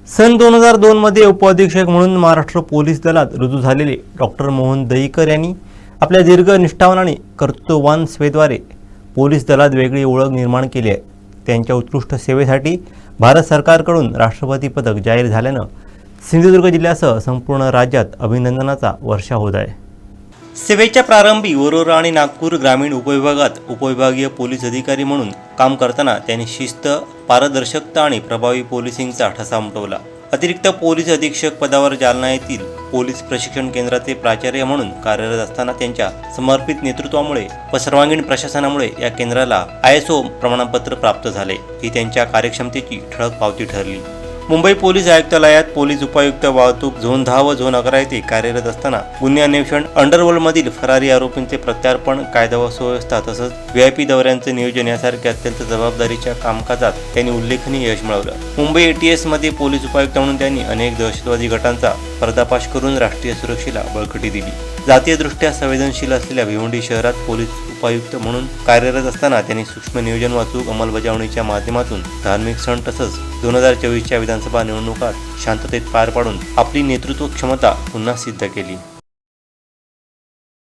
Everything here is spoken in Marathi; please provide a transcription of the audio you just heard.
सन 2002 मध्ये उपअधीक्षक म्हणून महाराष्ट्र पोलीस दलात रुजू झालेले डॉक्टर मोहन दहिकर यांनी आपल्या दीर्घ निष्ठावान आणि कर्तृत्ववान सेवेद्वारे पोलीस दलात वेगळी ओळख निर्माण केली आहे। त्यांच्या उत्कृष्ट सेवेसाठी भारत सरकारकडून राष्ट्रपती पदक जाहीर झाल्यानं सिंधुदुर्ग जिल्ह्यासह संपूर्ण राज्यात अभिनंदनाचा वर्षा होत आहे। सेवेच्या प्रारंभी वरोरा आणि नागपूर ग्रामीण उपविभागात उपविभागीय पोलीस अधिकारी म्हणून काम करताना त्यांनी शिस्त, पारदर्शकता आणि प्रभावी पोलिसिंगचा ठसा उमटवला। अतिरिक्त पोलीस अधीक्षक पदावर जालना येथील पोलीस प्रशिक्षण केंद्राचे प्राचार्य म्हणून कार्यरत असताना त्यांच्या समर्पित नेतृत्वामुळे व सर्वांगीण प्रशासनामुळे या केंद्राला ISO प्रमाणपत्र प्राप्त झाले। ही त्यांच्या कार्यक्षमतेची ठळक पावती ठरली। मुंबई पोलीस आयुक्तालयात पोलीस उपायुक्त वाहतूक झोन 10 व झोन 11 येथे कार्यरत असताना गुन्हे अन्वेषण, अंडरवर्ल्डमधील फरारी आरोपींचे प्रत्यार्पण, कायदा व सुव्यवस्था तसंच VIP दौऱ्यांचे नियोजन यासारख्या अत्यंत जबाबदारीच्या कामकाजात त्यांनी उल्लेखनीय यश मिळवलं। मुंबई ATS मध्ये पोलीस उपायुक्त म्हणून त्यांनी अनेक दहशतवादी गटांचा पर्दाफाश करून राष्ट्रीय सुरक्षेला बळकटी दिली। जातीयदृष्ट्या संवेदनशील असलेल्या भिवंडी शहरात पोलीस उपायुक्त म्हणून कार्यरत असताना त्यांनी सूक्ष्म नियोजन व अचूक अंमलबजावणीच्या माध्यमातून धार्मिक सण तसंच 2024च्या विधानसभा निवडणुकात शांततेत पार पाडून आपली नेतृत्व क्षमता पुन्हा सिद्ध केली।